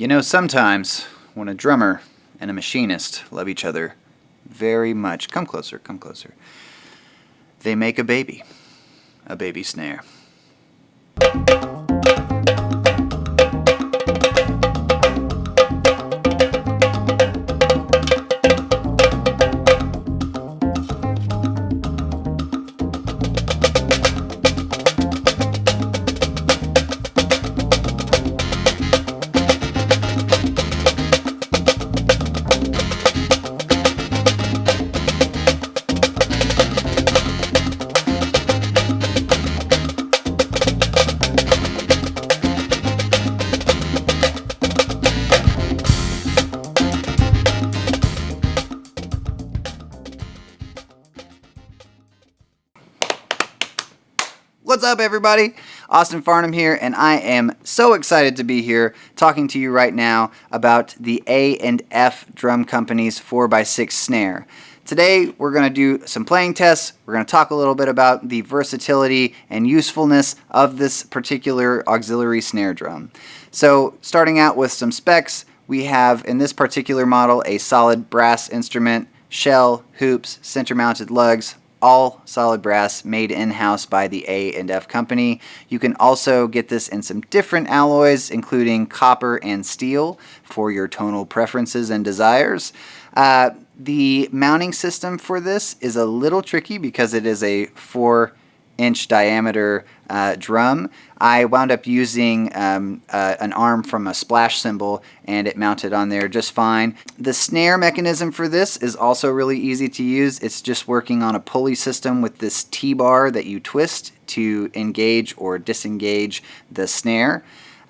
You know, sometimes when a drummer and a machinist love each other very much, come closer, they make a baby snare. What's up, everybody? Austin Farnham here, and I am so excited to be here talking to you right now about the A&F Drum Company's 4x6 snare. Today, we're going to do some playing tests. We're going to talk a little bit about the versatility and usefulness of this particular auxiliary snare drum. So, starting out with some specs, we have, in this particular model, a solid brass instrument, shell, hoops, center-mounted lugs, all solid brass, made in-house by the A&F company. You can also get this in some different alloys, including copper and steel, for your tonal preferences and desires. The mounting system for this is a little tricky because it is a 4-inch diameter drum. I wound up using an arm from a splash cymbal, and it mounted on there just fine. The snare mechanism for this is also really easy to use. It's just working on a pulley system with this T-bar that you twist to engage or disengage the snare.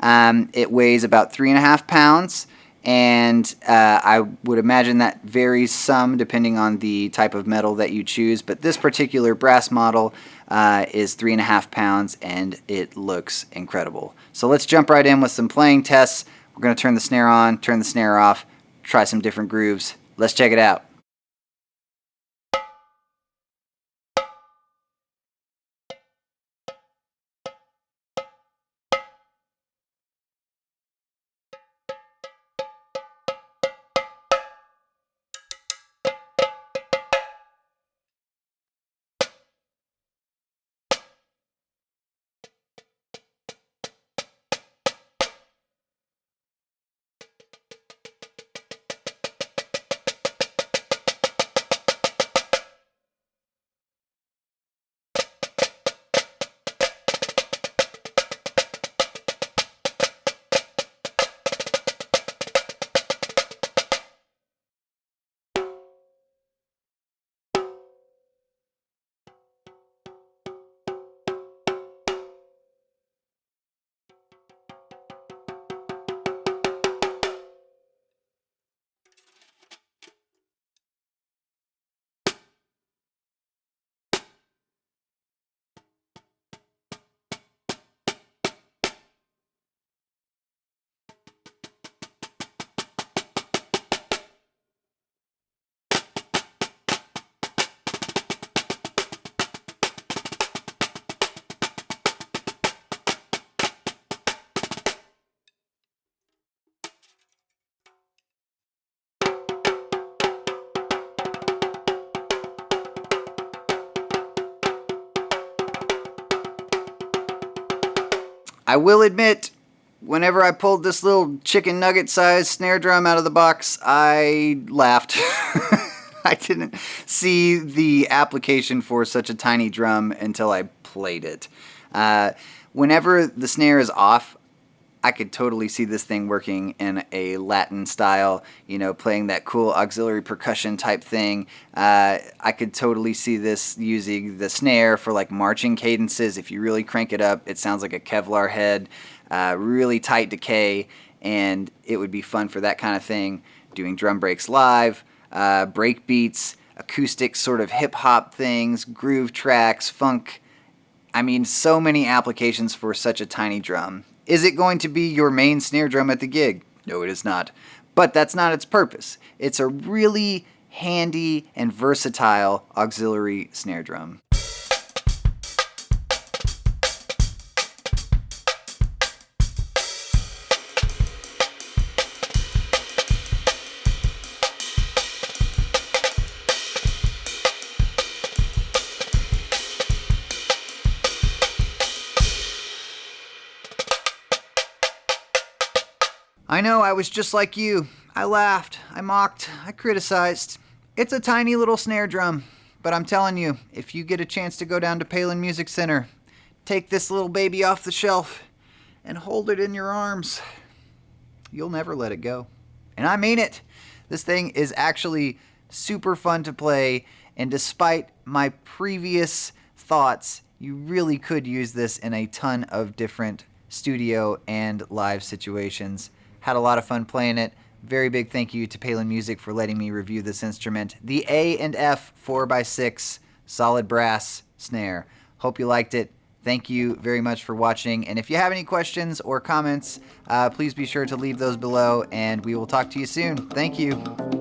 It weighs about 3.5 pounds. And I would imagine that varies some depending on the type of metal that you choose, but this particular brass model is 3.5 pounds, and it looks incredible. So let's jump right in with some playing tests. We're going to turn the snare on, turn the snare off, try some different grooves. Let's check it out. I will admit, whenever I pulled this little chicken nugget sized snare drum out of the box, I laughed. I didn't see the application for such a tiny drum until I played it. Whenever the snare is off, I could totally see this thing working in a Latin style, you know, playing that cool auxiliary percussion type thing. I could totally see this using the snare for like marching cadences. If you really crank it up, it sounds like a Kevlar head, really tight decay, and it would be fun for that kind of thing. Doing drum breaks live, break beats, acoustic sort of hip hop things, groove tracks, funk. I mean, so many applications for such a tiny drum. Is it going to be your main snare drum at the gig? No, it is not. But that's not its purpose. It's a really handy and versatile auxiliary snare drum. I know, I was just like you. I laughed, I mocked, I criticized. It's a tiny little snare drum, but I'm telling you, if you get a chance to go down to Palin Music Center, take this little baby off the shelf and hold it in your arms. You'll never let it go. And I mean it. This thing is actually super fun to play, and despite my previous thoughts, you really could use this in a ton of different studio and live situations. Had a lot of fun playing it. Very big thank you to Palin Music for letting me review this instrument. The A&F 4x6 solid brass snare. Hope you liked it. Thank you very much for watching. And if you have any questions or comments, please be sure to leave those below, and we will talk to you soon. Thank you.